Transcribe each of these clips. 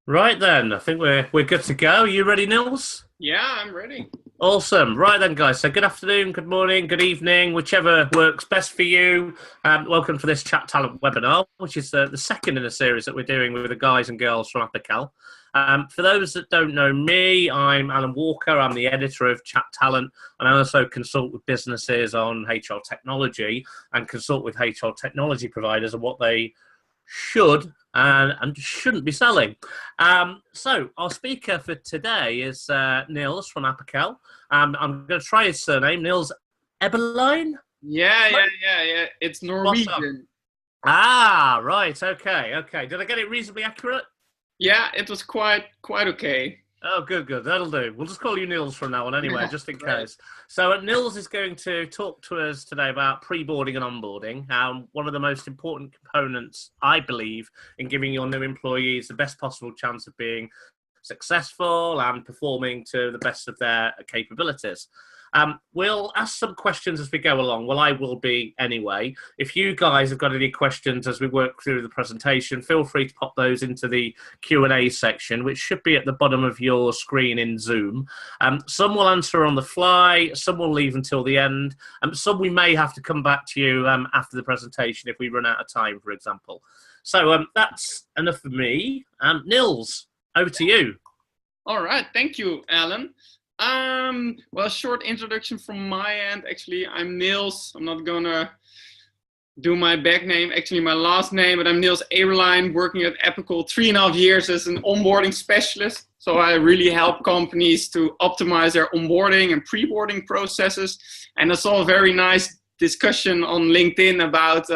Right then, I think we're good to go. You ready, Nils? Yeah, I'm ready. Awesome. Right then, guys. So good afternoon, good morning, good evening, whichever works best for you. Welcome to this ChatTalent webinar, which is the second in a series that we're doing with the guys and girls from Appical. For those that don't know me, I'm Alan Walker. I'm the editor of ChatTalent, and I also consult with businesses on HR technology and consult with HR technology providers on what they should and shouldn't be selling. So our speaker for today is Nils from Appical. I'm going to try his surname, Nils Eberlijn. Yeah. It's Norwegian. Right. Okay. Did I get it reasonably accurate? Yeah, it was quite okay. Oh, good. That'll do. We'll just call you Nils from now on anyway, just in Right. case. So Nils is going to talk to us today about preboarding and onboarding, one of the most important components, I believe, in giving your new employees the best possible chance of being successful and performing to the best of their capabilities. We'll ask some questions as we go along. Well, I will be anyway. If you guys have got any questions as we work through the presentation, feel free to pop those into the Q&A section, which should be at the bottom of your screen in Zoom. Some will answer on the fly, some will leave until the end, some we may have to come back to you after the presentation if we run out of time, for example. So that's enough for me. Nils, over to you. All right, thank you, Alan. Well, short introduction from my end. Actually, I'm Nils. I'm not gonna do my back name, actually my last name, but I'm Nils Eberlijn, working at Appical 3.5 years as an onboarding specialist. So I really help companies to optimize their onboarding and preboarding processes. And I saw a very nice discussion on LinkedIn about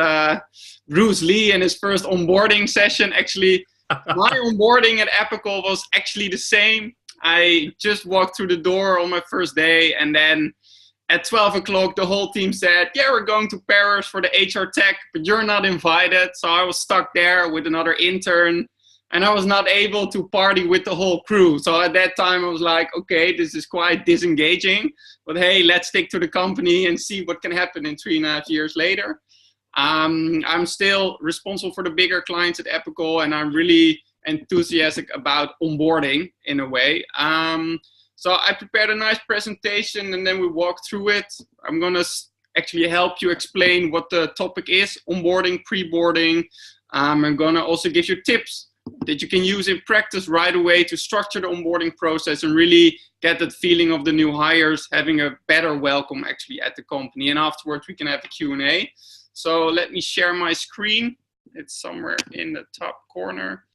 Bruce Lee and his first onboarding session. Actually, my onboarding at Appical was actually the same. I just walked through the door on my first day, and then at 12 o'clock, the whole team said, yeah, we're going to Paris for the HR Tech, but you're not invited. So I was stuck there with another intern, and I was not able to party with the whole crew. So at that time, I was like, okay, this is quite disengaging, but hey, let's stick to the company and see what can happen in 3.5 years later. I'm still responsible for the bigger clients at Appical, and I'm really enthusiastic about onboarding in a way. So I prepared a nice presentation and then we walked through it. I'm gonna actually help you explain what the topic is, onboarding, preboarding. I'm gonna also give you tips that you can use in practice right away to structure the onboarding process and really get that feeling of the new hires having a better welcome actually at the company. And afterwards we can have a Q&A. So let me share my screen. It's somewhere in the top corner.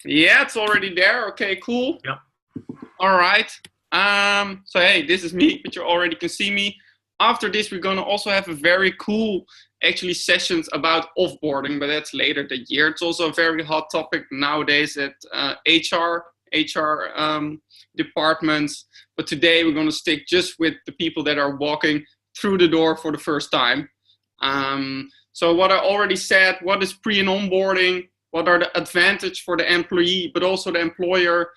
Yeah, it's already there. Okay, cool. Yep. All right. So hey, this is me, but you already can see me. After this, we're gonna also have a very cool, actually, sessions about offboarding, but that's later the year. It's also a very hot topic nowadays at HR departments. But today we're gonna stick just with the people that are walking through the door for the first time. So what I already said, what is pre and onboarding? What are the advantages for the employee, but also the employer?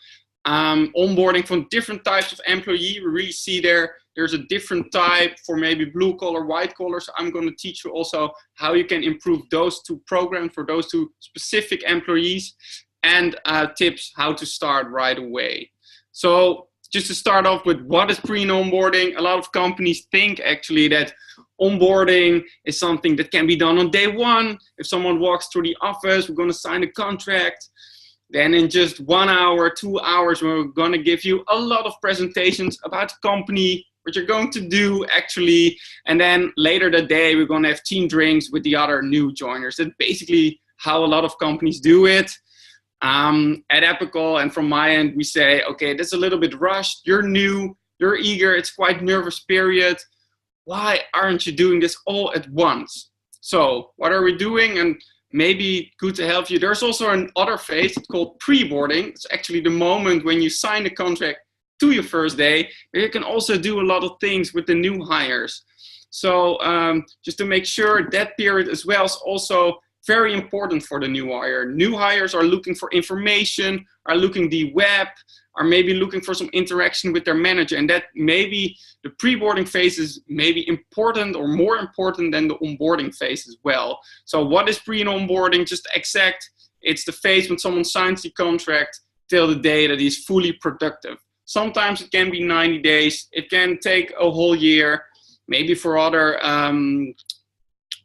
Onboarding from different types of employee. We really see there's a different type for maybe blue collar, white collar. So I'm going to teach you also how you can improve those two programs for those two specific employees, and tips how to start right away. So just to start off with, what is pre and onboarding? A lot of companies think actually that onboarding is something that can be done on day one. If someone walks through the office, we're going to sign a contract. Then in just 1 hour, 2 hours, we're going to give you a lot of presentations about the company, what you're going to do actually. And then later that day, we're going to have team drinks with the other new joiners. That's basically how a lot of companies do it. At Appical, and from my end, we say, okay, that's a little bit rushed. You're new, you're eager, it's quite nervous period. Why aren't you doing this all at once? So what are we doing? And maybe good to help you. There's also another phase called preboarding. It's actually the moment when you sign the contract to your first day, but you can also do a lot of things with the new hires. So just to make sure that period as well is also very important for the new hire. New hires are looking for information, are looking the web, are maybe looking for some interaction with their manager, and that maybe the preboarding phase is maybe important or more important than the onboarding phase as well. So what is pre and onboarding? Just exact It's the phase when someone signs the contract till the day that he's fully productive. Sometimes it can be 90 days. It can take a whole year. Maybe for other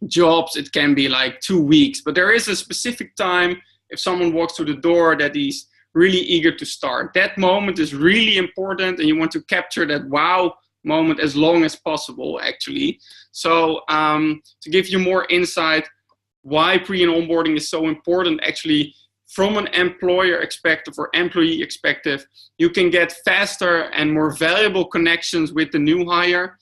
jobs, it can be like 2 weeks. But there is a specific time if someone walks through the door that he's really eager to start. That moment is really important, and you want to capture that wow moment as long as possible, actually. So to give you more insight why pre and onboarding is so important, actually, from an employer perspective or employee perspective, you can get faster and more valuable connections with the new hire.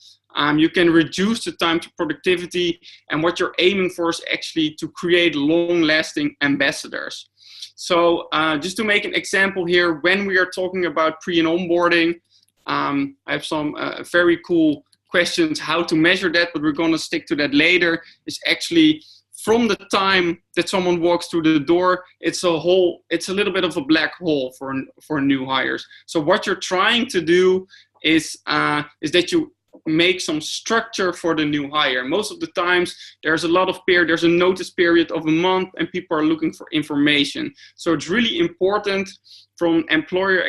You can reduce the time to productivity, and what you're aiming for is actually to create long-lasting ambassadors. So just to make an example here, when we are talking about pre and onboarding, I have some very cool questions how to measure that, but we're going to stick to that later. Is actually from the time that someone walks through the door, it's a little bit of a black hole for new hires. So what you're trying to do is that you make some structure for the new hire. Most of the times there's a lot of there's a notice period of a month and people are looking for information. So it's really important from employer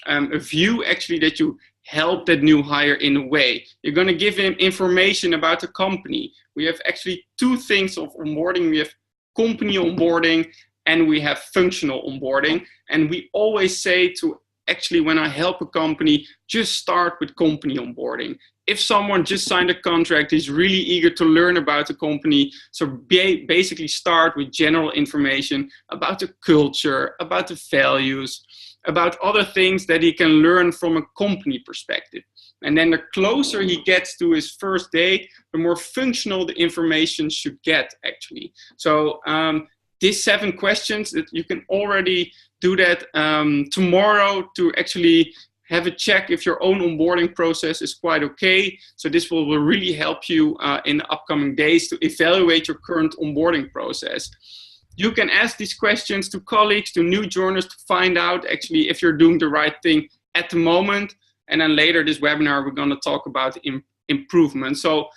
a view actually that you help that new hire in a way. You're going to give him information about the company. We have actually 2 things of onboarding. We have company onboarding and we have functional onboarding. And we always say to actually, when I help a company, just start with company onboarding. If someone just signed a contract, is really eager to learn about the company, so basically start with general information about the culture, about the values, about other things that he can learn from a company perspective. And then the closer he gets to his first day, the more functional the information should get, actually. So these 7 questions, that you can already do that tomorrow to actually have a check if your own onboarding process is quite okay. So this will really help you in the upcoming days to evaluate your current onboarding process. You can ask these questions to colleagues, to new joiners, to find out actually if you're doing the right thing at the moment. And then later this webinar, we're going to talk about improvement. So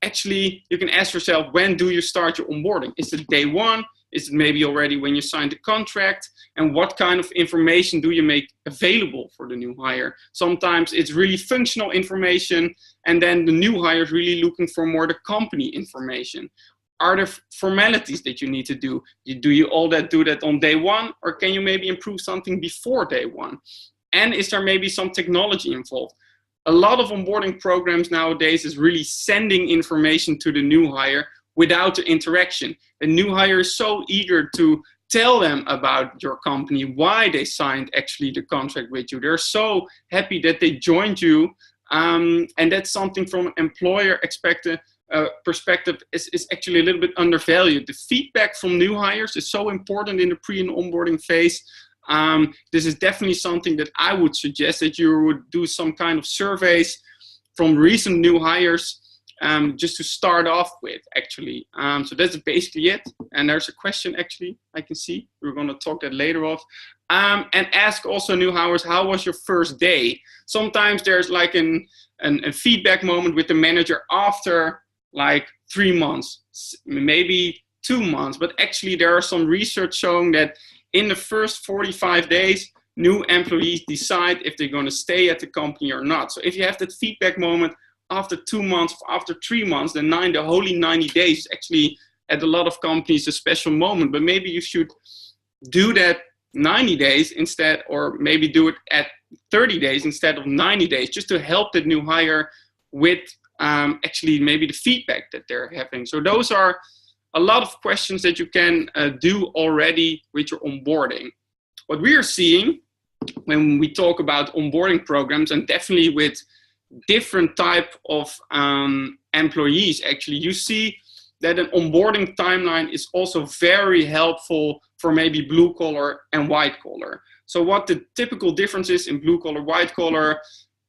actually, you can ask yourself, when do you start your onboarding? Is it day 1? Is it maybe already when you signed the contract? And what kind of information do you make available for the new hire? Sometimes it's really functional information, and then the new hire is really looking for more the company information. Are there formalities that you need to do? Do you do that on day 1, or can you maybe improve something before day 1? And is there maybe some technology involved? A lot of onboarding programs nowadays is really sending information to the new hire without the interaction. The new hire is so eager to tell them about your company, why they signed actually the contract with you. They're so happy that they joined you. And that's something from an employer perspective is actually a little bit undervalued. The feedback from new hires is so important in the pre and onboarding phase. This is definitely something that I would suggest, that you would do some kind of surveys from recent new hires, just to start off with, actually. So that's basically it. And there's a question, actually, I can see. We're going to talk that later off. And ask also new hires, how was your first day? Sometimes there's like a feedback moment with the manager after like 3 months, maybe 2 months. But actually, there are some research showing that in the first 45 days, new employees decide if they're going to stay at the company or not. So if you have that feedback moment after 2 months, after 3 months, then the holy 90 days is actually at a lot of companies a special moment. But maybe you should do that 90 days instead, or maybe do it at 30 days instead of 90 days, just to help the new hire with actually maybe the feedback that they're having. So those are a lot of questions that you can do already with your onboarding. What we are seeing when we talk about onboarding programs, and definitely with different type of employees, actually, you see that an onboarding timeline is also very helpful for maybe blue collar and white collar. So what the typical difference is in blue collar, white collar,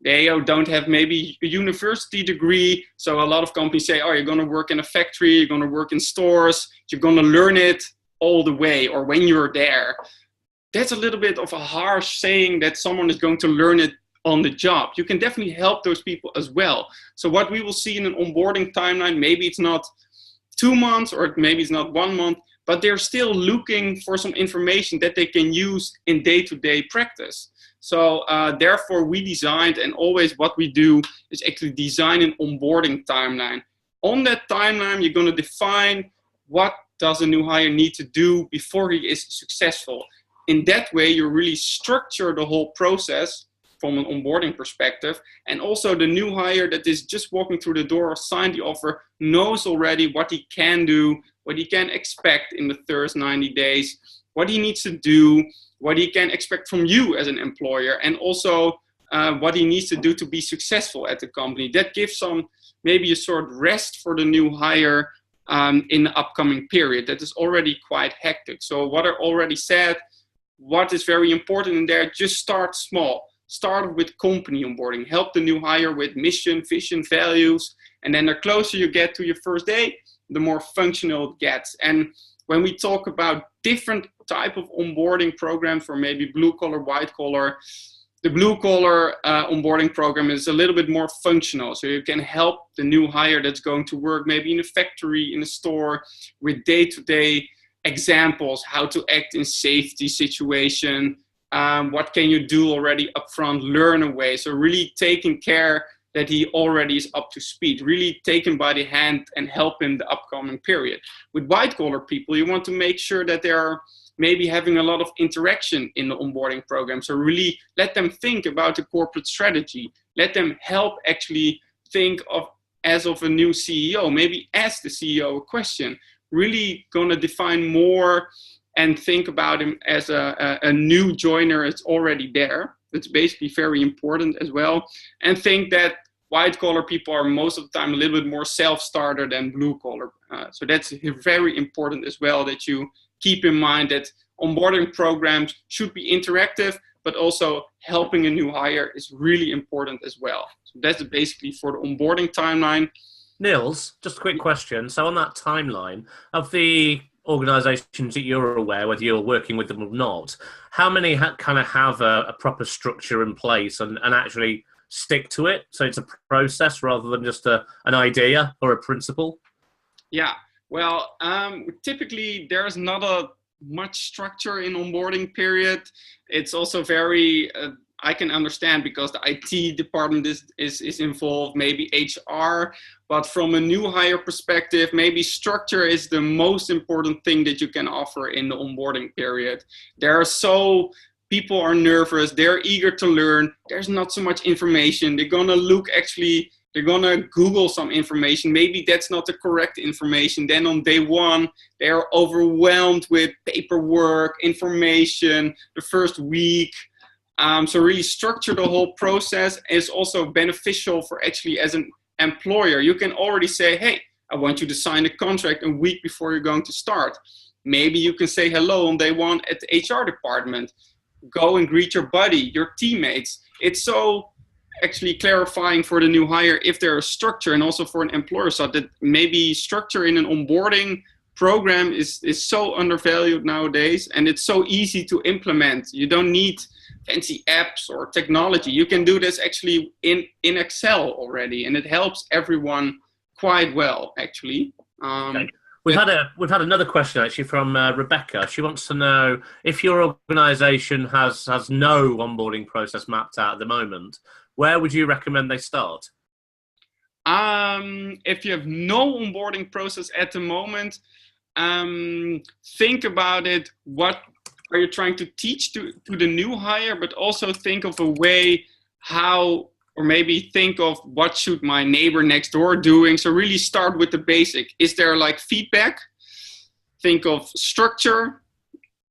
they don't have maybe a university degree. So a lot of companies say, oh, you're going to work in a factory, you're going to work in stores, you're going to learn it all the way, or when you're there. That's a little bit of a harsh saying that someone is going to learn it on the job. You can definitely help those people as well. So what we will see in an onboarding timeline, maybe it's not 2 months or maybe it's not 1 month, but they're still looking for some information that they can use in day-to-day practice. So therefore we designed, and always what we do is actually design an onboarding timeline. On that timeline, you're going to define what does a new hire need to do before he is successful. In that way, you really structure the whole process from an onboarding perspective. And also the new hire that is just walking through the door or signed the offer knows already what he can do, what he can expect in the first 90 days, what he needs to do, what he can expect from you as an employer, and also what he needs to do to be successful at the company. That gives some maybe a sort of rest for the new hire in the upcoming period. That is already quite hectic. So what I already said, what is very important in there, just start small. Start with company onboarding. Help the new hire with mission, vision, values. And then the closer you get to your first day, the more functional it gets. And when we talk about different type of onboarding programs for maybe blue collar, white collar, the blue collar onboarding program is a little bit more functional. So you can help the new hire that's going to work maybe in a factory, in a store, with day-to-day examples, how to act in safety situation, what can you do already upfront, learn away. So really taking care that he already is up to speed, really take him by the hand and help him the upcoming period. With white collar people, you want to make sure that they are maybe having a lot of interaction in the onboarding program. So really let them think about the corporate strategy. Let them help actually think of as of a new CEO, maybe ask the CEO a question. Really gonna define more and think about him as a new joiner that's already there. It's basically very important as well. And think that white collar people are most of the time a little bit more self-starter than blue collar. So that's very important as well, that you keep in mind that onboarding programs should be interactive, but also helping a new hire is really important as well. So that's basically for the onboarding timeline. Nils, just a quick question. So on that timeline, of the organizations that you're aware, whether you're working with them or not, how many kind of have a proper structure in place and actually stick to it? So it's a process rather than just an idea or a principle? Yeah, well, typically there's not a much structure in onboarding period. It's also very, I can understand because the IT department is involved, maybe HR, but from a new hire perspective, maybe structure is the most important thing that you can offer in the onboarding period. People are nervous, they're eager to learn, there's not so much information, they're gonna Google some information, maybe that's not the correct information, then on day one, they're overwhelmed with paperwork, information, the first week. So really structure the whole process is also beneficial for actually as an employer. You can already say, hey, I want you to sign a contract a week before you're going to start. Maybe you can say hello on day one at the HR department. Go and greet your buddy, your teammates. It's so actually clarifying for the new hire if there is structure, and also for an employer, so that maybe structure in an onboarding program is so undervalued nowadays, and it's so easy to implement. You don't need fancy apps or technology. You can do this actually in Excel already, and it helps everyone quite well actually. Okay. We've had another question actually from Rebecca. She wants to know if your organization has no onboarding process mapped out at the moment, where would you recommend they start? If you have no onboarding process at the moment, think about it. What are you trying to teach to the new hire, but also think of a way how, or maybe think of what should my neighbor next door doing. So really start with the basic. Is there like feedback? Think of structure.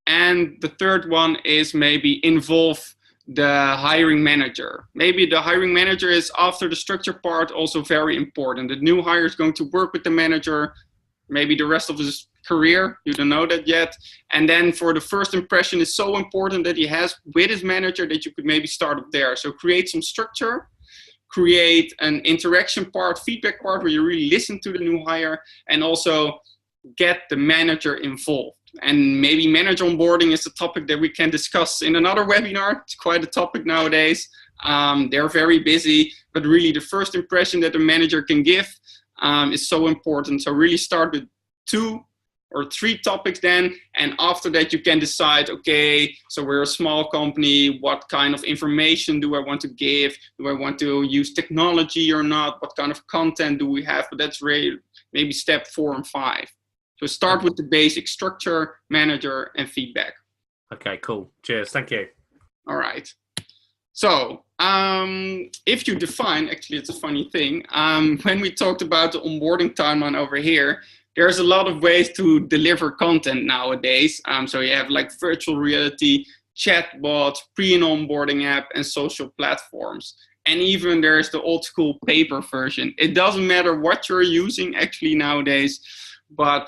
And the third one is maybe involve the hiring manager. Maybe the hiring manager is, after the structure part, also very important. The new hire is going to work with the manager maybe the rest of his career. You don't know that yet. And then for the first impression, it's so important that he has with his manager that you could maybe start up there. So create some structure, create an interaction part, feedback part, where you really listen to the new hire, and also get the manager involved. And maybe manager onboarding is a topic that we can discuss in another webinar. It's quite a topic nowadays. They're very busy, but really the first impression that the manager can give is so important. So really start with 2 or 3 topics then, and after that you can decide, okay, so we're a small company, what kind of information do I want to give? Do I want to use technology or not? What kind of content do we have? But that's really maybe step 4 and 5. So start with the basic structure, manager, and feedback. Okay, cool. Cheers. Thank you. All right. So if you define, actually it's a funny thing, when we talked about the onboarding timeline over here, there's a lot of ways to deliver content nowadays. So you have like virtual reality, chatbots, pre and onboarding app, and social platforms. And even there's the old school paper version. It doesn't matter what you're using actually nowadays, but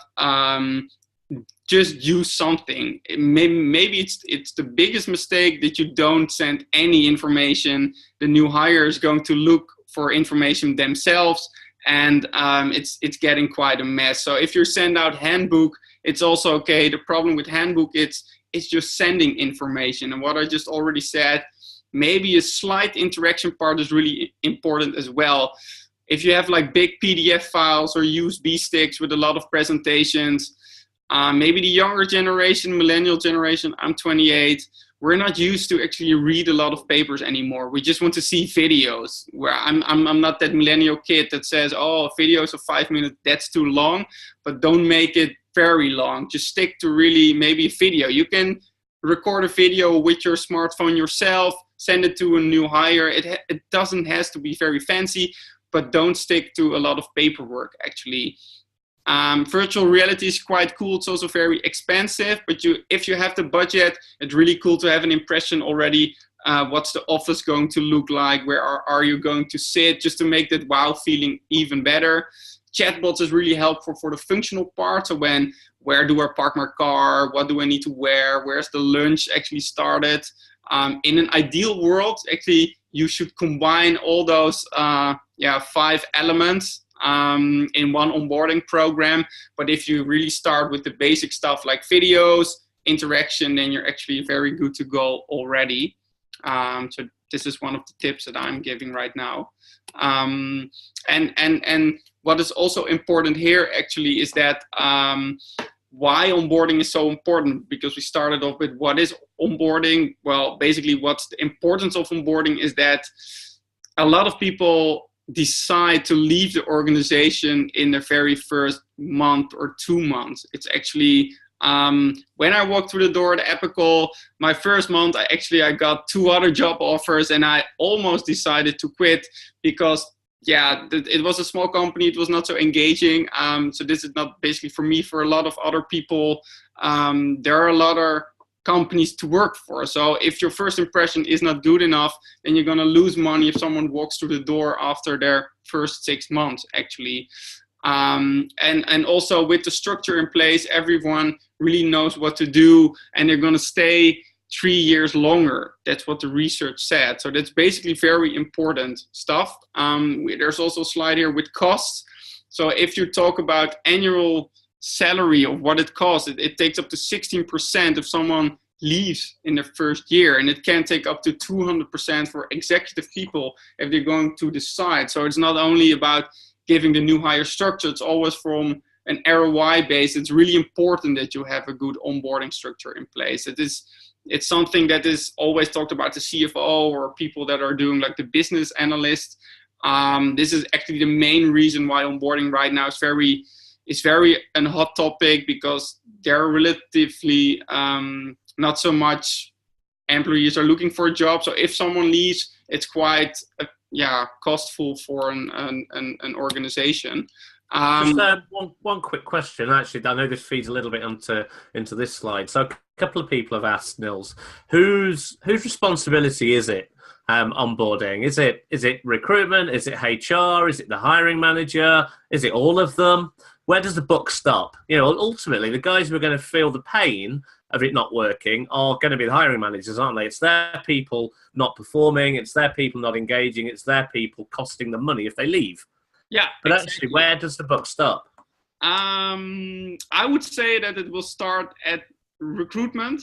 just use something. Maybe it's the biggest mistake that you don't send any information. The new hire is going to look for information themselves, and it's getting quite a mess. So if you send out handbook, it's also okay. The problem with handbook, it's just sending information. And what I just already said, maybe a slight interaction part is really important as well. If you have like big PDF files or USB sticks with a lot of presentations, maybe the younger generation, millennial generation, I'm 28, we're not used to actually read a lot of papers anymore. We just want to see videos. Where I'm not that millennial kid that says, oh, videos of 5 minutes, that's too long, but don't make it very long. Just stick to really maybe a video. You can record a video with your smartphone yourself, send it to a new hire. It doesn't has to be very fancy, but don't stick to a lot of paperwork actually. Virtual reality is quite cool. It's also very expensive, but if you have the budget, it's really cool to have an impression already. What's the office going to look like? Where are you going to sit? Just to make that wow feeling even better. Chatbots is really helpful for the functional part. So where do I park my car? What do I need to wear? Where's the lunch actually started? In an ideal world, actually, you should combine all those 5 elements in one onboarding program. But if you really start with the basic stuff like videos, interaction, then you're actually very good to go already. So this is one of the tips that I'm giving right now. And what is also important here actually is that why onboarding is so important, because we started off with what is onboarding. Well, basically what's the importance of onboarding is that a lot of people decide to leave the organization in the very first month or 2 months. It's actually when I walked through the door at Appical, my first month, I got 2 other job offers, and I almost decided to quit because it was a small company. It was not so engaging. So this is not basically for me. For a lot of other people, there are a lot of companies to work for. So if your first impression is not good enough, then you're going to lose money if someone walks through the door after their first 6 months, actually. And also with the structure in place, everyone really knows what to do, and they're going to stay 3 years longer. That's what the research said. So that's basically very important stuff. There's also a slide here with costs. So if you talk about annual salary of what it costs, it takes up to 16% if someone leaves in the first year, and it can take up to 200% for executive people if they're going to decide. So it's not only about giving the new hire structure, it's always from an ROI base. It's really important that you have a good onboarding structure in place. It's something that is always talked about the CFO or people that are doing like the business analyst. This is actually the main reason why onboarding right now is very a hot topic, because there are relatively not so much employees are looking for a job. So if someone leaves, it's quite costful for an organization. Just one quick question. Actually, I know this feeds a little bit into this slide. So a couple of people have asked, Nils, whose responsibility is it? Onboarding? Is it recruitment? Is it HR? Is it the hiring manager? Is it all of them? Where does the buck stop? Ultimately, the guys who are going to feel the pain of it not working are going to be the hiring managers, aren't they? It's their people not performing. It's their people not engaging. It's their people costing them money if they leave. Yeah. But actually, where does the buck stop? I would say that it will start at recruitment.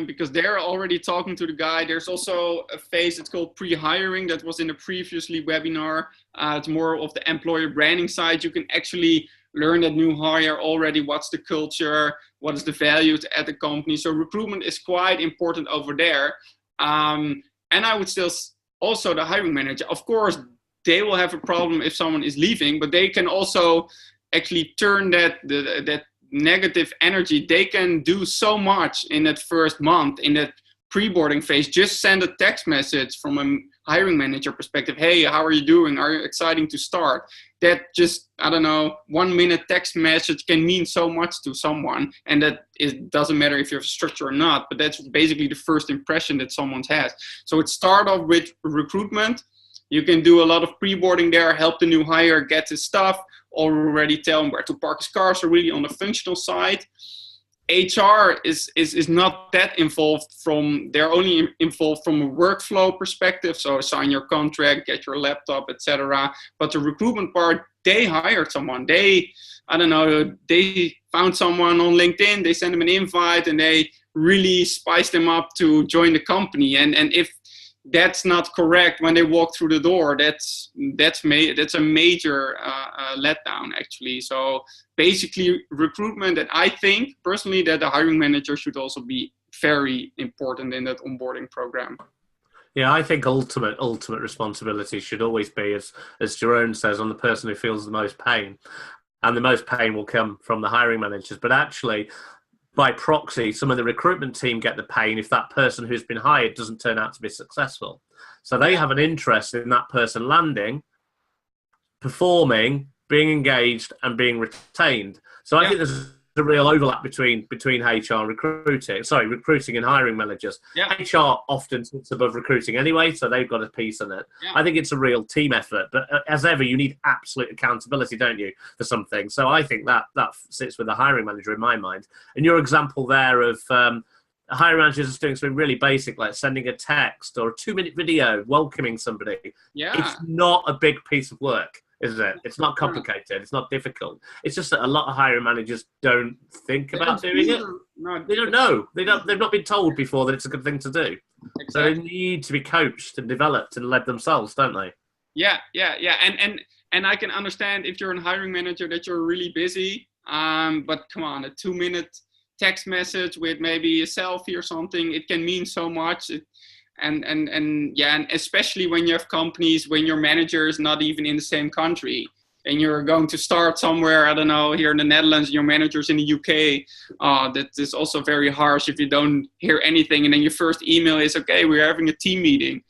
Because they're already talking to the guy. There's also a phase, it's called pre-hiring, that was in the previously webinar. It's more of the employer branding side. You can actually learn that new hire already, what's the culture, what is the values at the company. So recruitment is quite important over there. And I would still also the hiring manager, of course, they will have a problem if someone is leaving, but they can also actually turn that negative energy. They can do so much in that first month, in that pre-boarding phase. Just send a text message from a hiring manager perspective. Hey, how are you doing? Are you excited to start? That just, I don't know, 1 minute text message can mean so much to someone. And that it doesn't matter if you have a structure or not, but that's basically the first impression that someone has. So it starts off with recruitment. You can do a lot of pre-boarding there, help the new hire get his stuff, already tell him where to park his car, so really on the functional side. HR is not that involved they're only involved from a workflow perspective, so sign your contract, get your laptop, etc. But the recruitment part, they hired someone. They found someone on LinkedIn, they send them an invite, and they really spice them up to join the company. And if that's not correct when they walk through the door, that's a major letdown, actually. So basically recruitment, and I think personally that the hiring manager should also be very important in that onboarding program. Yeah, I think ultimate responsibility should always be, as Jerome says, on the person who feels the most pain. And the most pain will come from the hiring managers. But actually, by proxy, some of the recruitment team get the pain if that person who's been hired doesn't turn out to be successful. So they have an interest in that person landing, performing, being engaged, and being retained. So I think there's a real overlap between HR and recruiting and hiring managers. HR often sits above recruiting anyway, so they've got a piece in it. I think it's a real team effort, but as ever, you need absolute accountability, don't you, for something? So I think that sits with the hiring manager in my mind. And your example there of hiring managers is doing something really basic, like sending a text or a 2-minute video welcoming somebody. It's not a big piece of work, is it? It's not complicated. It's not difficult. It's just that a lot of hiring managers don't think about doing it. They don't know. They've not been told before that it's a good thing to do. Exactly. So they need to be coached and developed and led themselves, don't they? Yeah. And I can understand if you're a hiring manager that you're really busy. But come on, a 2-minute text message with maybe a selfie or something, it can mean so much. And especially when you have companies, when your manager is not even in the same country and you're going to start somewhere, I don't know, here in the Netherlands, your manager's in the UK. That is also very harsh if you don't hear anything. And then your first email is, okay, we're having a team meeting.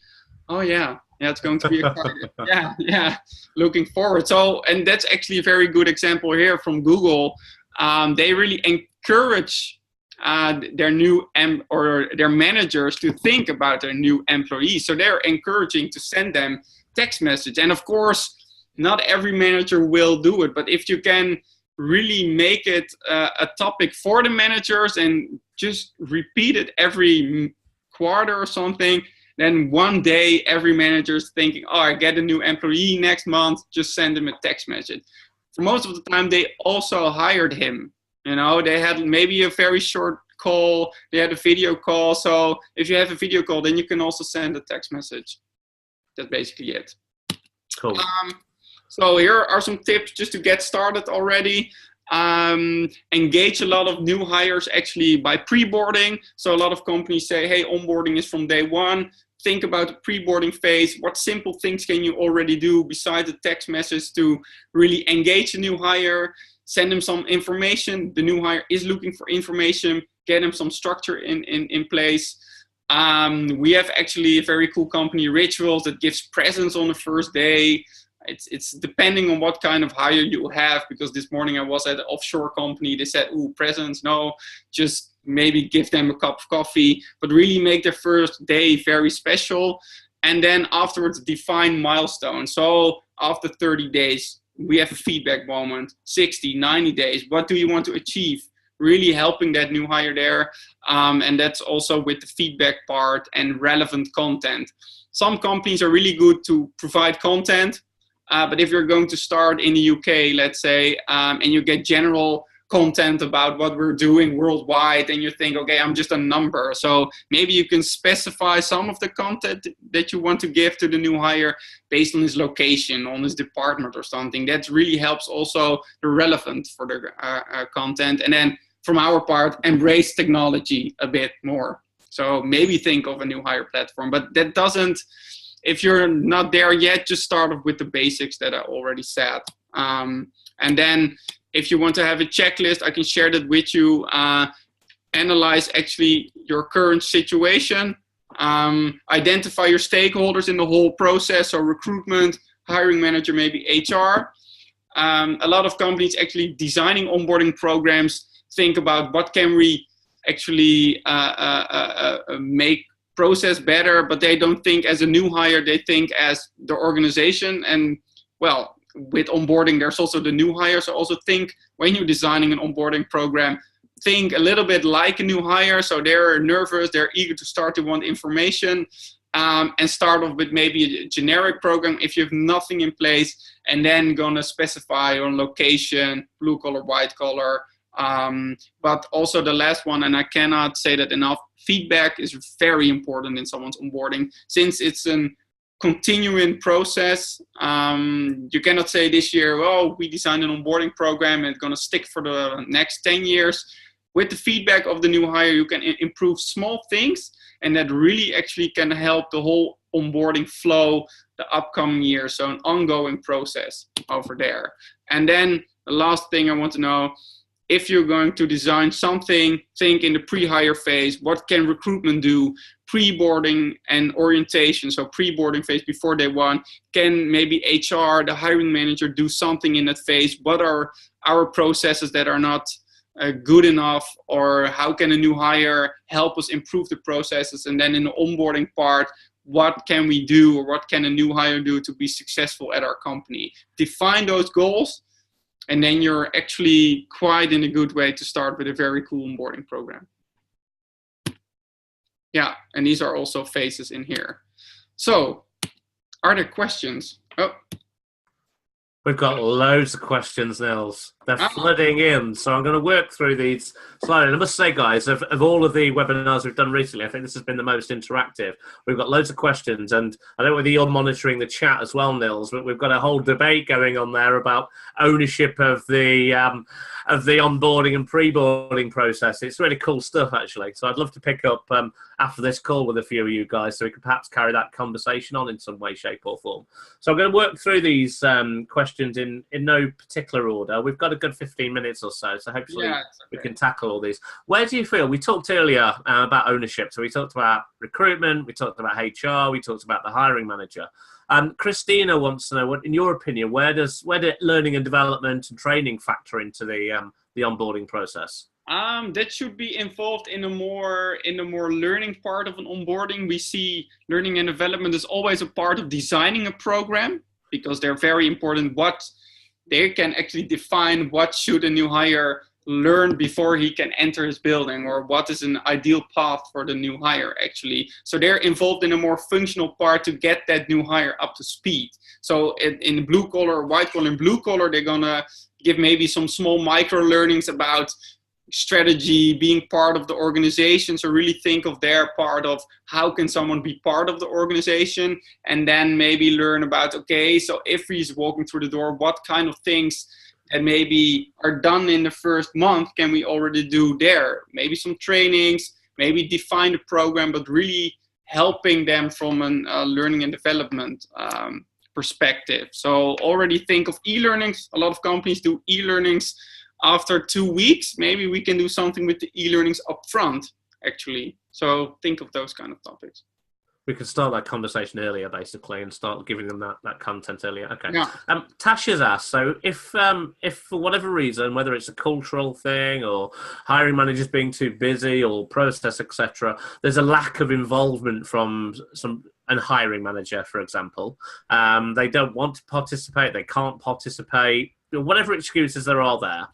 Oh yeah, it's going to be exciting. yeah, looking forward. So, and that's actually a very good example here from Google. They really encourage their managers to think about their new employees. So they're encouraging to send them text message. And of course, not every manager will do it, but if you can really make it a topic for the managers and just repeat it every quarter or something, then one day every manager is thinking, oh, I get a new employee next month, just send them a text message. For most of the time, they also hired him. You know, they had maybe a very short call, they had a video call. So if you have a video call, then you can also send a text message. That's basically it. Cool. So here are some tips just to get started already. Engage a lot of new hires actually by pre-boarding. So a lot of companies say, hey, onboarding is from day one. Think about the pre-boarding phase. What simple things can you already do besides the text message to really engage a new hire? Send them some information. The new hire is looking for information. Get them some structure in place. We have actually a very cool company, Rituals, that gives presents on the first day. It's depending on what kind of hire you have, because this morning I was at an offshore company. They said, ooh, presents, no, just maybe give them a cup of coffee, but really make their first day very special. And then afterwards, define milestones. So after 30 days, we have a feedback moment, 60, 90 days. What do you want to achieve? Really helping that new hire there. And that's also with the feedback part and relevant content. Some companies are really good to provide content. But if you're going to start in the UK, let's say, and you get general content about what we're doing worldwide, and you think, okay, I'm just a number. So maybe you can specify some of the content that you want to give to the new hire based on his location, on his department or something. That really helps also the relevant for the content. And then from our part, embrace technology a bit more. So maybe think of a new hire platform, but that doesn't, if you're not there yet, just start off with the basics that I already said. And then if you want to have a checklist, I can share that with you. Analyze actually your current situation. Identify your stakeholders in the whole process. So recruitment, hiring manager, maybe HR. A lot of companies actually designing onboarding programs think about what can we actually make process better, but they don't think as a new hire, they think as the organization. And well, with onboarding, there's also the new hire. So also think when you're designing an onboarding program, think a little bit like a new hire. So they're nervous, they're eager to start, they want information, and start off with maybe a generic program if you have nothing in place, and then gonna specify on location, blue collar, white collar. But also the last one, and I cannot say that enough, feedback is very important in someone's onboarding. Since it's an continuing process, you cannot say this year, well, we designed an onboarding program and it's going to stick for the next 10 years. With the feedback of the new hire, you can improve small things, and that really actually can help the whole onboarding flow the upcoming year. So an ongoing process over there. And then the last thing I want to know, if you're going to design something, think in the pre-hire phase, what can recruitment do? Pre-boarding and orientation, so pre-boarding phase before day one. Can maybe HR, the hiring manager, do something in that phase? What are our processes that are not good enough? Or how can a new hire help us improve the processes? And then in the onboarding part, what can we do, or what can a new hire do to be successful at our company? Define those goals. And then you're actually quite in a good way to start with a very cool onboarding program. Yeah, and these are also phases in here. So, are there questions? Oh. We've got loads of questions, Nils. They're flooding in, so I'm going to work through these slowly. And I must say, guys, of all of the webinars we've done recently, I think this has been the most interactive. We've got loads of questions, and I don't know whether you're monitoring the chat as well, Nils, but we've got a whole debate going on there about ownership of the onboarding and pre-boarding process. It's really cool stuff, actually. So I'd love to pick up after this call with a few of you guys, so we could perhaps carry that conversation on in some way, shape, or form. So I'm going to work through these questions in no particular order. We've got a good 15 minutes or so, so hopefully we can tackle all these. Where do you feel? We talked earlier about ownership. So we talked about recruitment, we talked about HR, we talked about the hiring manager. Christina wants to know, what, in your opinion, where do learning and development and training factor into the onboarding process? That should be involved in the more learning part of an onboarding. We see learning and development is always a part of designing a program, because they're very important. What they can actually define what should a new hire learn before he can enter his building, or what is an ideal path for the new hire actually. So they're involved in a more functional part to get that new hire up to speed. So in blue collar, white collar, and blue collar, they're gonna give maybe some small micro learnings about strategy, being part of the organization. So really think of their part of how can someone be part of the organization, and then maybe learn about, okay, so if he's walking through the door, what kind of things that maybe are done in the first month can we already do there? Maybe some trainings, maybe define the program, but really helping them from a learning and development perspective. So already think of e-learnings. A lot of companies do e-learnings after 2 weeks. Maybe we can do something with the e-learnings up front, actually. So think of those kind of topics. We could start that conversation earlier, basically, and start giving them that content earlier. Okay. Yeah. Tasha's asked, so if for whatever reason, whether it's a cultural thing or hiring managers being too busy or process, etc., there's a lack of involvement from a hiring manager, for example. They don't want to participate, they can't participate, whatever excuses there are there.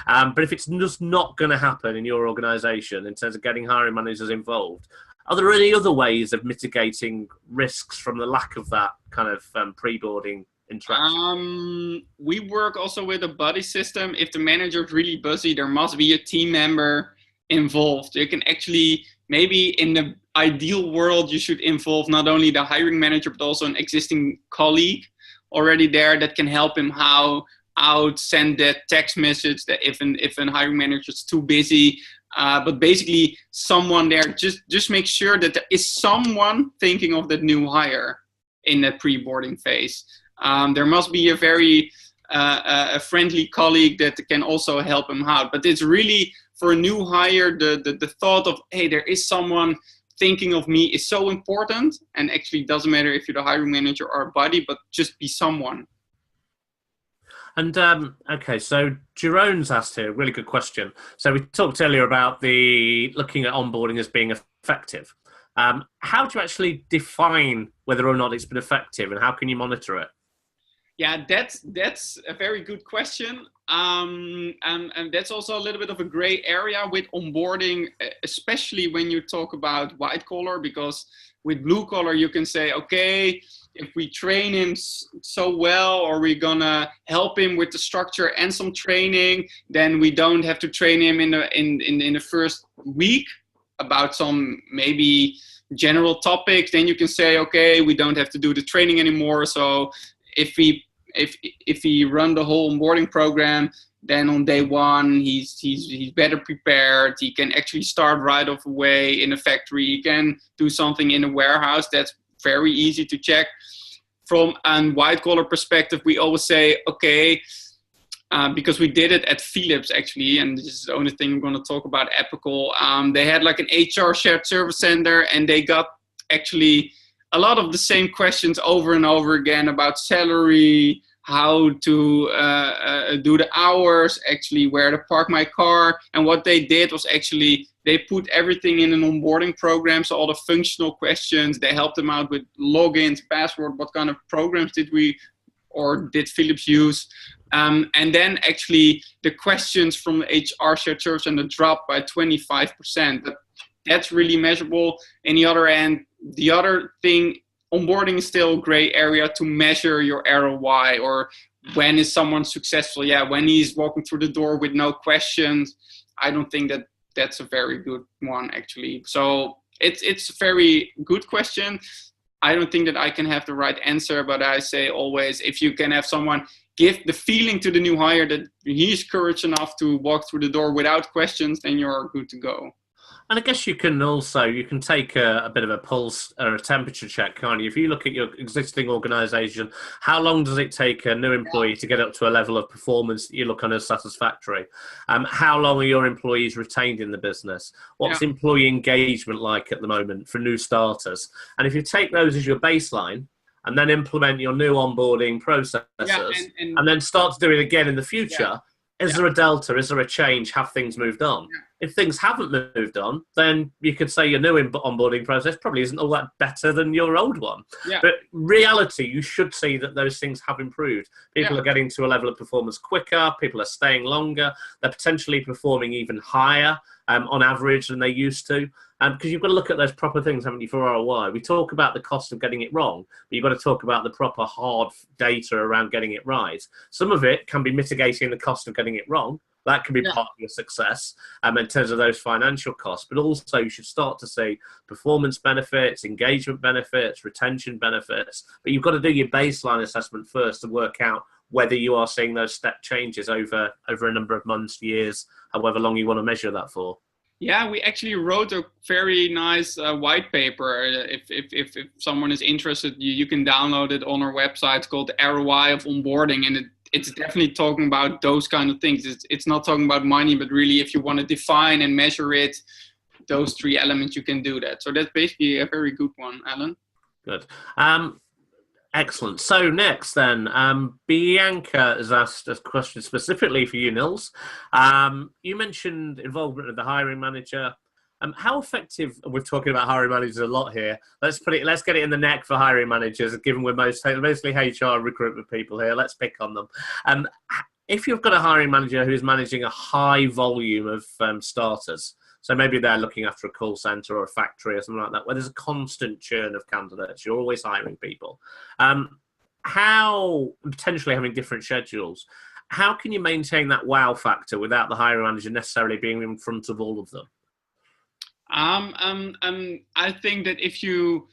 But if it's just not going to happen in your organization in terms of getting hiring managers involved, are there any other ways of mitigating risks from the lack of that kind of pre-boarding interaction? We work also with a buddy system. If the manager is really busy, there must be a team member involved. You can actually, maybe in the ideal world, you should involve not only the hiring manager, but also an existing colleague already there that can help him send that text message that if an hiring manager is too busy. But basically someone there, just make sure that there is someone thinking of that new hire in that pre-boarding phase. There must be a very a friendly colleague that can also help him out. But it's really, for a new hire, the thought of, hey, there is someone thinking of me is so important. And actually it doesn't matter if you're the hiring manager or a buddy, but just be someone. And okay, so Jerome's asked here a really good question. So we talked earlier about looking at onboarding as being effective. How do you actually define whether or not it's been effective, and how can you monitor it? Yeah, that's a very good question. And that's also a little bit of a gray area with onboarding, especially when you talk about white collar, because with blue collar, you can say, okay, if we train him so well, or we're gonna help him with the structure and some training, then we don't have to train him in the first week about some maybe general topics. Then you can say, okay, we don't have to do the training anymore. So if we run the whole onboarding program, then on day one he's better prepared. He can actually start right off away in a factory. He can do something in a warehouse. That's very easy to check. From a white collar perspective, we always say, okay, because we did it at Philips actually, and this is the only thing I'm going to talk about Appical. They had like an HR shared service center, and they got actually a lot of the same questions over and over again about salary, how to do the hours, actually where to park my car. And what they did was actually they put everything in an onboarding program. So all the functional questions, they helped them out with logins, password, what kind of programs did Philips use. And then actually the questions from the HR shared service and the dropped by 25%. That's really measurable. On the other end, the other thing, onboarding is still a gray area to measure your ROI, or when is someone successful. Yeah, when he's walking through the door with no questions, I don't think that's a very good one actually. So it's a very good question. I don't think that I can have the right answer, but I say always, if you can have someone give the feeling to the new hire that he's courage enough to walk through the door without questions, then you're good to go. And I guess you can take a bit of a pulse or a temperature check, can't you? If you look at your existing organisation, how long does it take a new employee to get up to a level of performance that you look on as satisfactory? How long are your employees retained in the business? What's employee engagement like at the moment for new starters? And if you take those as your baseline, and then implement your new onboarding processes, and then start to do it again in the future, is there a delta? Is there a change? Have things moved on? If things haven't moved on, then you could say your new onboarding process probably isn't all that better than your old one. But reality, you should see that those things have improved. People are getting to a level of performance quicker. People are staying longer. They're potentially performing even higher on average than they used to. Because you've got to look at those proper things, haven't you, for ROI? We talk about the cost of getting it wrong, but you've got to talk about the proper hard data around getting it right. Some of it can be mitigating the cost of getting it wrong. That can be part of your success in terms of those financial costs. But also you should start to see performance benefits, engagement benefits, retention benefits. But you've got to do your baseline assessment first to work out whether you are seeing those step changes over a number of months, years, however long you want to measure that for. Yeah, we actually wrote a very nice white paper. If someone is interested, you can download it on our website. It's called the ROI of Onboarding, and it's definitely talking about those kind of things. It's not talking about money, but really if you want to define and measure it, those three elements, you can do that. So that's basically a very good one, Alan. Good. Excellent. So next then, Bianca has asked a question specifically for you, Nils. You mentioned involvement of the hiring manager. How effective, we're talking about hiring managers a lot here. Let's get it in the neck for hiring managers, given we're mostly HR recruitment people here. Let's pick on them. If you've got a hiring manager who's managing a high volume of starters, so maybe they're looking after a call center or a factory or something like that, where there's a constant churn of candidates. You're always hiring people. how, potentially having different schedules, how can you maintain that wow factor without the hiring manager necessarily being in front of all of them? I think that if you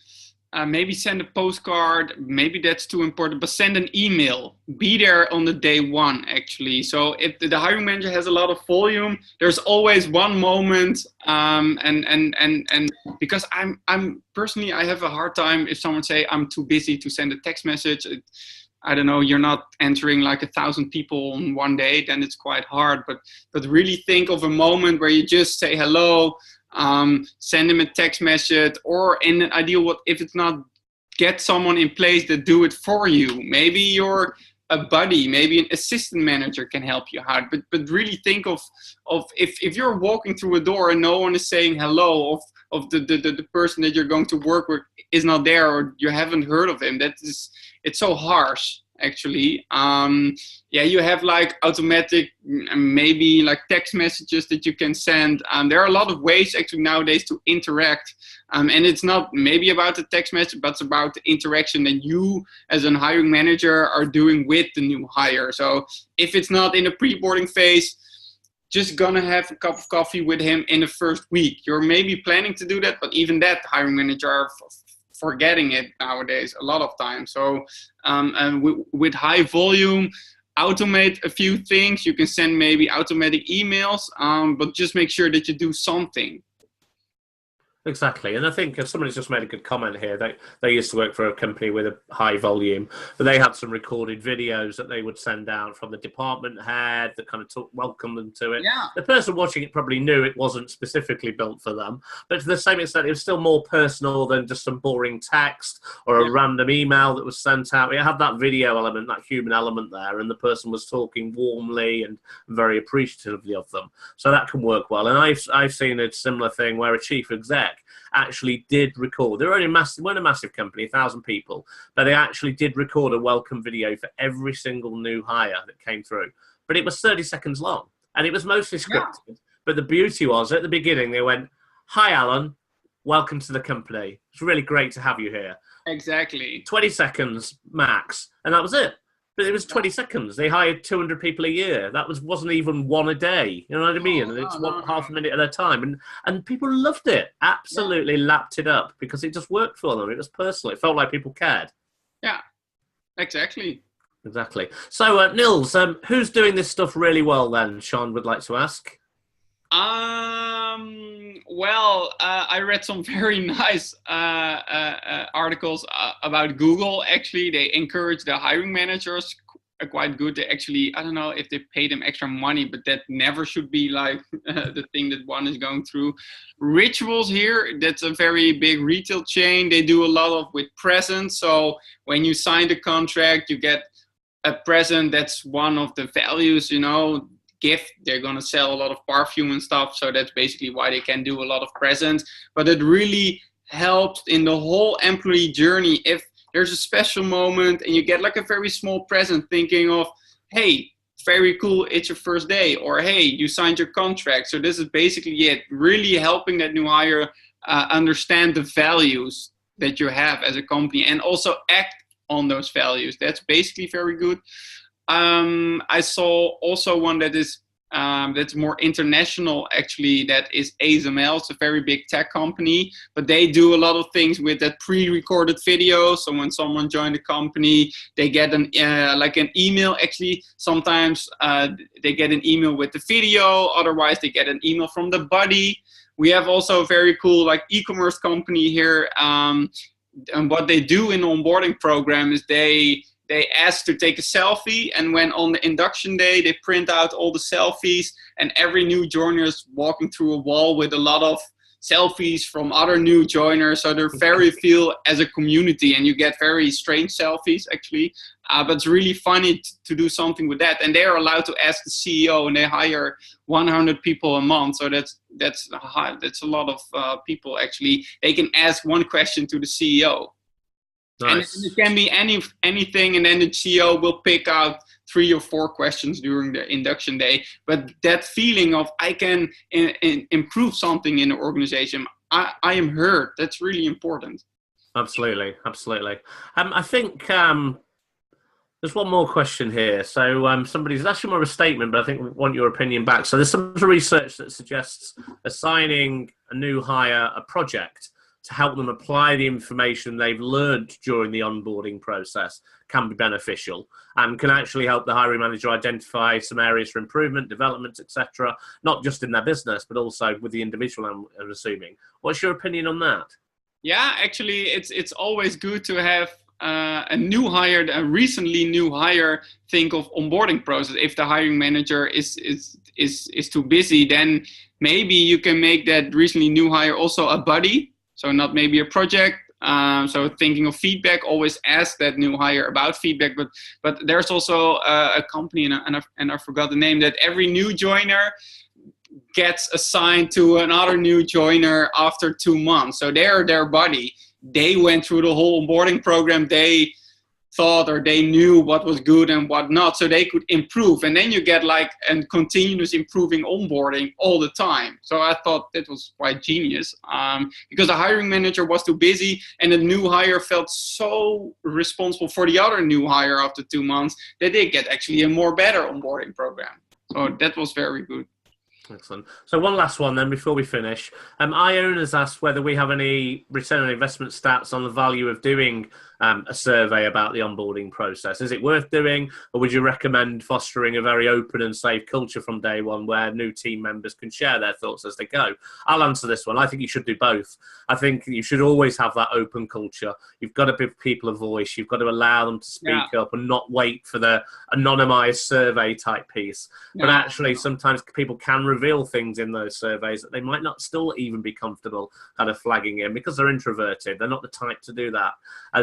maybe send a postcard, maybe that's too important, but send an email. Be there on the day one, actually. So if the hiring manager has a lot of volume, there's always one moment, and because I'm personally, I have a hard time if someone say I'm too busy to send a text message. I don't know, you're not answering like 1,000 people on one day, then it's quite hard. But really think of a moment where you just say hello, send him a text message, or in an ideal, what if it's not, get someone in place that do it for you. Maybe you're a buddy, maybe an assistant manager can help you out. But really think of if you're walking through a door and no one is saying hello, of the person that you're going to work with is not there, or you haven't heard of him, it's so harsh, actually. You have like automatic, maybe like text messages that you can send. There are a lot of ways actually nowadays to interact, and it's not maybe about the text message, but it's about the interaction that you as a hiring manager are doing with the new hire. So if it's not in the pre-boarding phase, just gonna have a cup of coffee with him in the first week. You're maybe planning to do that, but even that hiring manager are forgetting it nowadays a lot of times. So with high volume, automate a few things. You can send maybe automatic emails, but just make sure that you do something. Exactly. And I think somebody's just made a good comment here. They used to work for a company with a high volume, but they had some recorded videos that they would send out from the department head that kind of welcomed them to it. Yeah. The person watching it probably knew it wasn't specifically built for them, but to the same extent, it was still more personal than just some boring text or a random email that was sent out. It had that video element, that human element there, and the person was talking warmly and very appreciatively of them. So that can work well. And I've seen a similar thing where a chief exec actually did record. They're only weren't a massive company, 1,000 people, but they actually did record a welcome video for every single new hire that came through. But it was 30 seconds long, and it was mostly scripted. Yeah. But the beauty was, at the beginning, they went, "Hi, Alan, welcome to the company. It's really great to have you here." Exactly. 20 seconds max, and that was it. But it was 20 seconds. They hired 200 people a year. That wasn't even one a day. You know what I mean? And it's half a minute at a time. And people loved it. Absolutely lapped it up because it just worked for them. It was personal. It felt like people cared. Yeah, exactly. Exactly. So, Nils, who's doing this stuff really well then, Sean would like to ask? Well, I read some very nice articles about Google. Actually, they encourage the hiring managers quite good. They actually, I don't know if they pay them extra money, but that never should be like the thing that one is going through. Rituals here, that's a very big retail chain. They do a lot of with presents. So when you sign the contract, you get a present. That's one of the values, gift. They're going to sell a lot of perfume and stuff, so that's basically why they can do a lot of presents. But it really helps in the whole employee journey. If there's a special moment and you get like a very small present, thinking of, hey, very cool, it's your first day, or hey, you signed your contract. So this is basically it, really helping that new hire understand the values that you have as a company and also act on those values. That's basically very good. I saw also one that is that's more international, actually. That is ASML. It's a very big tech company, but they do a lot of things with that pre-recorded video. So when someone joined the company, they get an email. Actually, sometimes they get an email with the video. Otherwise, they get an email from the buddy. We have also a very cool like e-commerce company here, and what they do in the onboarding program is they ask to take a selfie, and when on the induction day, they print out all the selfies, and every new joiner is walking through a wall with a lot of selfies from other new joiners. So they're very feel as a community, and you get very strange selfies, actually. But it's really funny to do something with that. And they are allowed to ask the CEO, and they hire 100 people a month. So that's a lot of people, actually. They can ask one question to the CEO. Nice. And it can be anything, and then the CEO will pick out 3 or 4 questions during the induction day. But that feeling of I can improve something in the organization, I am heard. That's really important. Absolutely, absolutely. I think There's one more question here. So somebody's actually more of a statement, but I think we want your opinion back. So there's some research that suggests assigning a new hire a project to help them apply the information they've learned during the onboarding process can be beneficial and can actually help the hiring manager identify some areas for improvement, development, etc., not just in their business, but also with the individual, I'm assuming. What's your opinion on that? Yeah, actually, it's always good to have a recently new hire think of onboarding process. If the hiring manager is too busy, then maybe you can make that recently new hire also a buddy. So not maybe a project. So thinking of feedback, always ask that new hire about feedback. But there's also a company, and I forgot the name, that every new joiner gets assigned to another new joiner after 2 months. So they're their buddy. They went through the whole onboarding program. They thought, or they knew what was good and what not, so they could improve. And then you get like a continuous improving onboarding all the time. So I thought that was quite genius, because the hiring manager was too busy and the new hire felt so responsible for the other new hire after 2 months that they get actually a more better onboarding program. So that was very good. Excellent. So one last one then before we finish. Ione has asked whether we have any return on investment stats on the value of doing a survey about the onboarding process. Is it worth doing, or would you recommend fostering a very open and safe culture from day one where new team members can share their thoughts as they go? I'll answer this one. I think you should do both. I think you should always have that open culture. You've got to give people a voice. You've got to allow them to speak up and not wait for the anonymized survey type piece. But actually, sometimes people can reveal things in those surveys that they might not still even be comfortable kind of flagging in because they're introverted. They're not the type to do that.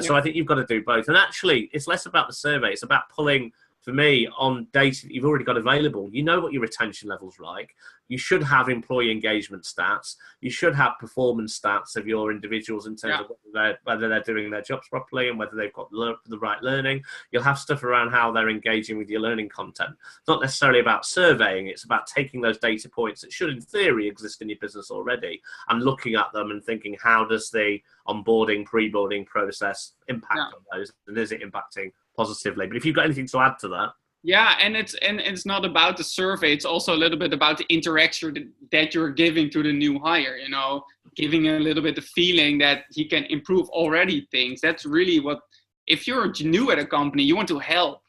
So I think you've got to do both. And actually, it's less about the survey. It's about pulling, for me, on data that you've already got available. You know what your retention level's like. You should have employee engagement stats. You should have performance stats of your individuals in terms of whether they're doing their jobs properly and whether they've got the right learning. You'll have stuff around how they're engaging with your learning content. It's not necessarily about surveying. It's about taking those data points that should, in theory, exist in your business already and looking at them and thinking, how does the onboarding, pre-boarding process impact on those? And is it impacting positively? But if you've got anything to add to that. Yeah, and it's not about the survey. It's also a little bit about the interaction that you're giving to the new hire, you know, giving a little bit the feeling that he can improve already things. That's really what, if you're new at a company, you want to help.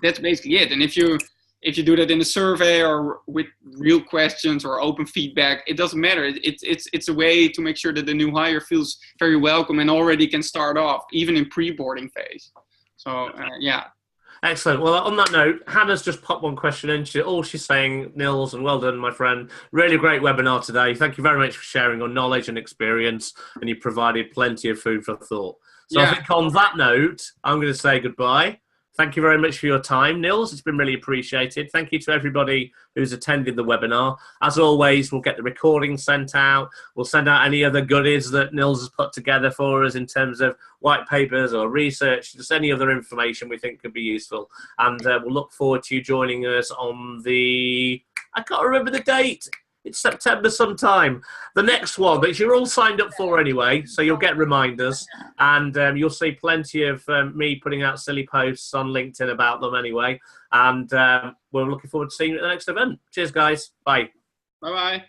That's basically it. And if you do that in a survey or with real questions or open feedback, it doesn't matter. It's a way to make sure that the new hire feels very welcome and already can start off, even in pre-boarding phase. So, yeah. Excellent. Well, on that note, Hannah's just popped one question in. All she's saying, Nils, and well done, my friend. Really great webinar today. Thank you very much for sharing your knowledge and experience, and you provided plenty of food for thought. So I think on that note, I'm going to say goodbye. Thank you very much for your time, Nils. It's been really appreciated. Thank you to everybody who's attended the webinar. As always, we'll get the recording sent out. We'll send out any other goodies that Nils has put together for us in terms of white papers or research, just any other information we think could be useful. And we'll look forward to you joining us on the, I can't remember the date. It's September sometime. The next one, but you're all signed up for anyway, so you'll get reminders. And you'll see plenty of me putting out silly posts on LinkedIn about them anyway. And we're looking forward to seeing you at the next event. Cheers, guys. Bye. Bye-bye.